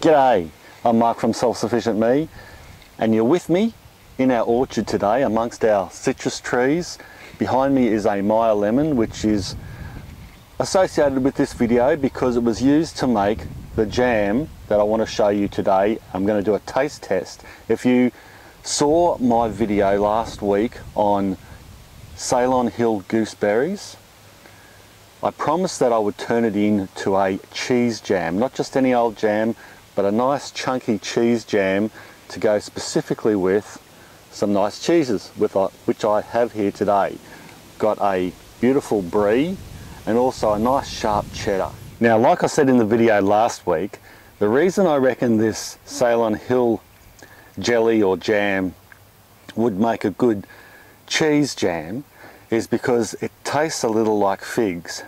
G'day, I'm Mark from Self Sufficient Me, and you're with me in our orchard today amongst our citrus trees. Behind me is a Meyer lemon, which is associated with this video because it was used to make the jam that I want to show you today. I'm going to do a taste test. If you saw my video last week on Ceylon Hill Gooseberries, I promised that I would turn it into a cheese jam, not just any old jam, but a nice chunky cheese jam to go specifically with some nice cheeses, which I have here today. Got a beautiful brie and also a nice sharp cheddar. Now, like I said in the video last week, the reason I reckon this Ceylon Hill jelly or jam would make a good cheese jam is because it tastes a little like figs.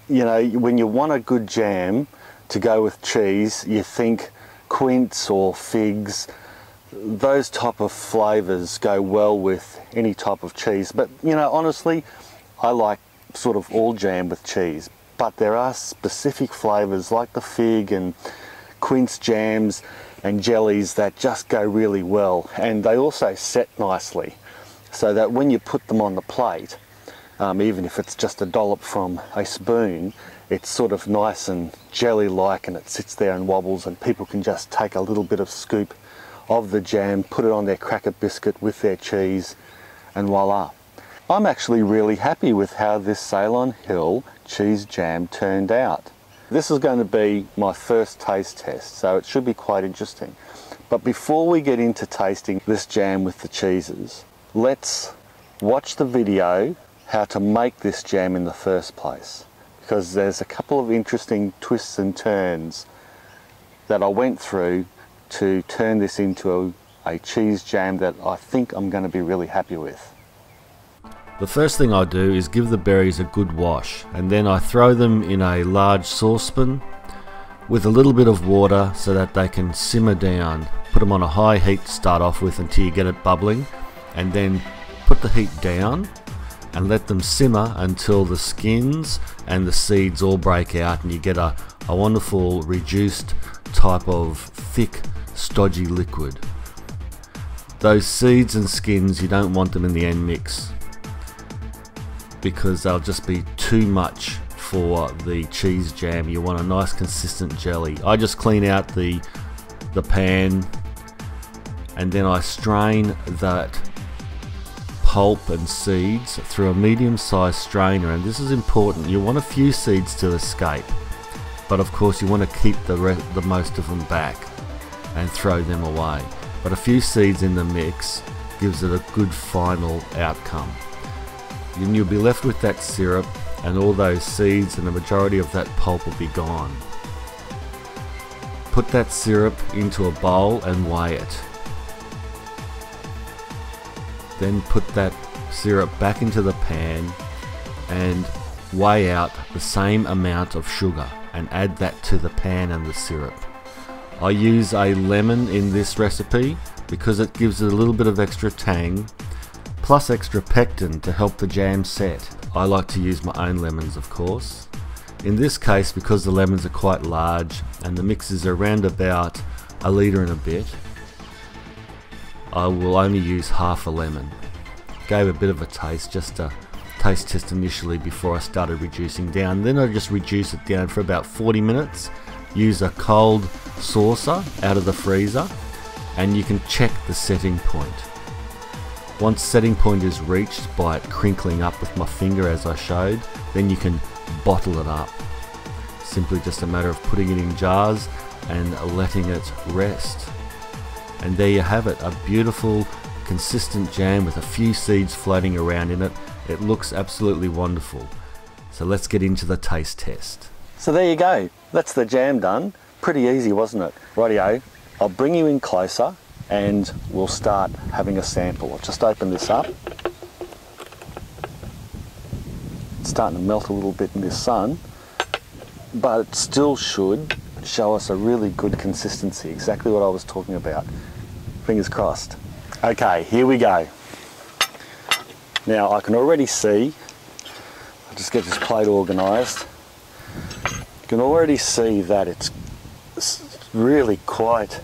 You know, when you want a good jam to go with cheese, you think quince or figs. Those type of flavours go well with any type of cheese. But, you know, honestly, I like sort of all jam with cheese. But there are specific flavours like the fig and quince jams and jellies that just go really well. And they also set nicely, so that when you put them on the plate, even if it's just a dollop from a spoon, it's sort of nice and jelly-like, and it sits there and wobbles, and people can just take a little bit of scoop of the jam, put it on their cracker biscuit with their cheese, and voila. I'm actually really happy with how this Ceylon Hill cheese jam turned out. This is going to be my first taste test, so it should be quite interesting. But before we get into tasting this jam with the cheeses, let's watch the video how to make this jam in the first place, because there's a couple of interesting twists and turns that I went through to turn this into a cheese jam that I think I'm going to be really happy with. The first thing I do is give the berries a good wash, and then I throw them in a large saucepan with a little bit of water so that they can simmer down. Put them on a high heat to start off with until you get it bubbling, and then put the heat down and let them simmer until the skins and the seeds all break out and you get a wonderful reduced type of thick stodgy liquid. Those seeds and skins, you don't want them in the end mix because they'll just be too much for the cheese jam. You want a nice consistent jelly. I just clean out the pan, and then I strain that pulp and seeds through a medium-sized strainer, and this is important. You want a few seeds to escape, but of course you want to keep the most of them back and throw them away. But a few seeds in the mix gives it a good final outcome. And you'll be left with that syrup, and all those seeds and the majority of that pulp will be gone. Put that syrup into a bowl and weigh it. Then put that syrup back into the pan and weigh out the same amount of sugar and add that to the pan and the syrup. I use a lemon in this recipe because it gives it a little bit of extra tang plus extra pectin to help the jam set. I like to use my own lemons, of course. In this case, because the lemons are quite large and the mix is around about 1 litre and a bit, I will only use half a lemon. Gave a bit of a taste, just a taste test initially before I started reducing down. Then I just reduce it down for about 40 minutes. Use a cold saucer out of the freezer, and you can check the setting point. Once setting point is reached by it crinkling up with my finger as I showed, then you can bottle it up. Simply just a matter of putting it in jars and letting it rest. And there you have it, a beautiful consistent jam with a few seeds floating around in it. It looks absolutely wonderful. So let's get into the taste test. So there you go, that's the jam done. Pretty easy, wasn't it? Rightio, I'll bring you in closer and we'll start having a sample. I'll just open this up. It's starting to melt a little bit in this sun, but it still should show us a really good consistency, exactly what I was talking about. Fingers crossed. Okay, here we go. Now I can already see, I'll just get this plate organised. You can already see that it's really quite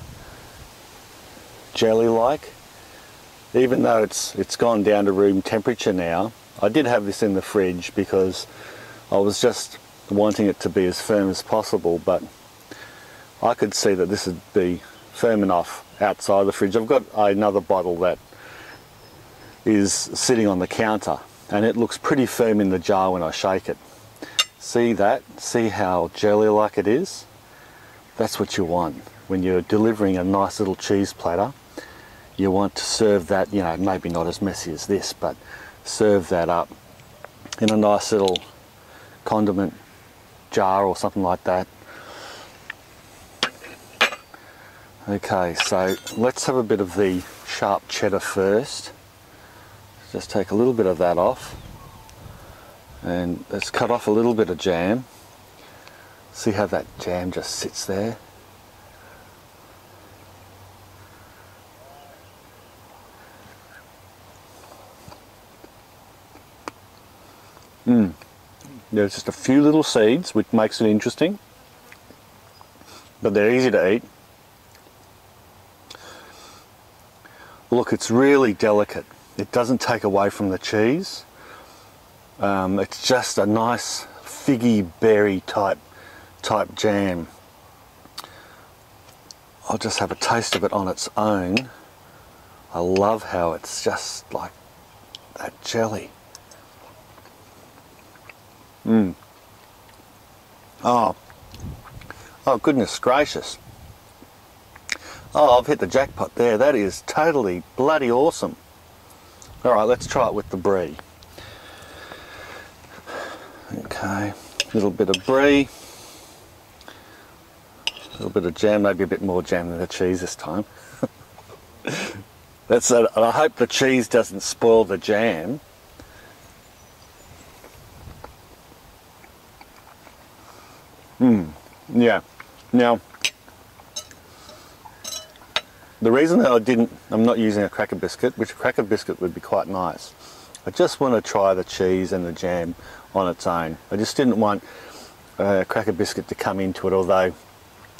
jelly-like. Even though it's gone down to room temperature now, I did have this in the fridge because I was just wanting it to be as firm as possible, but I could see that this would be firm enough outside the fridge. I've got another bottle that is sitting on the counter and it looks pretty firm in the jar when I shake it. See that? See how jelly-like it is? That's what you want when you're delivering a nice little cheese platter. You want to serve that, you know, maybe not as messy as this, but serve that up in a nice little condiment jar or something like that. Okay, so let's have a bit of the sharp cheddar first. Just take a little bit of that off. And let's cut off a little bit of jam. See how that jam just sits there? There's just a few little seeds, which makes it interesting, but they're easy to eat. Look, it's really delicate. It doesn't take away from the cheese. It's just a nice figgy berry type jam. I'll just have a taste of it on its own. I love how it's just like that jelly. Oh goodness gracious. Oh, I've hit the jackpot there. That is totally bloody awesome. Alright, let's try it with the brie. Okay, a little bit of brie, a little bit of jam, maybe a bit more jam than the cheese this time. That's it. I hope the cheese doesn't spoil the jam. Yeah. Now, the reason that I'm not using a cracker biscuit, which a cracker biscuit would be quite nice. I just want to try the cheese and the jam on its own. I just didn't want a cracker biscuit to come into it, although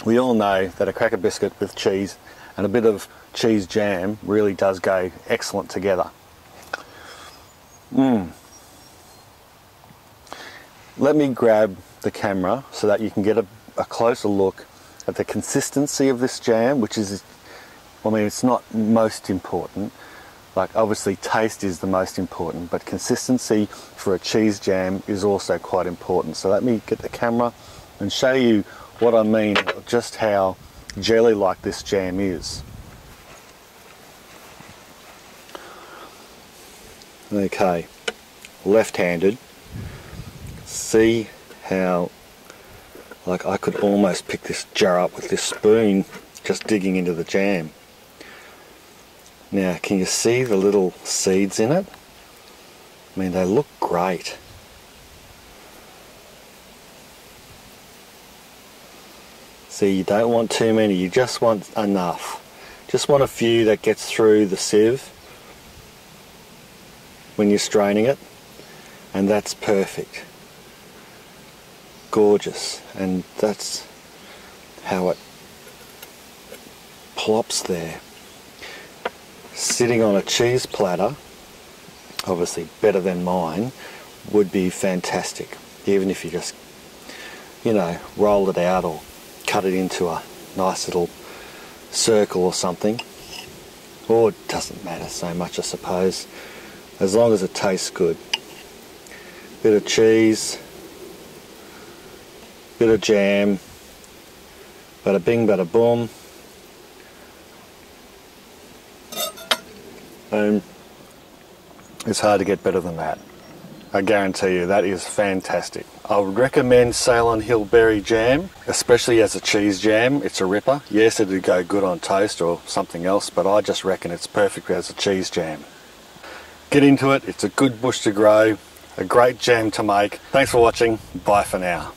we all know that a cracker biscuit with cheese and a bit of cheese jam really does go excellent together. Let me grab the camera so that you can get a closer look at the consistency of this jam, which is, I mean, it's not most important. Like, obviously taste is the most important, but consistency for a cheese jam is also quite important. So let me get the camera and show you what I mean, just how jelly-like this jam is. Okay, left-handed. See how, like, I could almost pick this jar up with this spoon, just digging into the jam. Now, can you see the little seeds in it? I mean, they look great. See, you don't want too many, you just want enough. Just want a few that gets through the sieve when you're straining it, and that's perfect. Gorgeous. And that's how it plops there. Sitting on a cheese platter, obviously better than mine, would be fantastic. Even if you just, you know, rolled it out or cut it into a nice little circle or something. Or it doesn't matter so much, I suppose, as long as it tastes good. Bit of cheese, bit of jam, bada bing, bada boom. And it's hard to get better than that. I guarantee you, that is fantastic. I would recommend Ceylon Hill Berry Jam, especially as a cheese jam. It's a ripper. Yes, it'd go good on toast or something else, but I just reckon it's perfect as a cheese jam. Get into it. It's a good bush to grow, a great jam to make. Thanks for watching. Bye for now.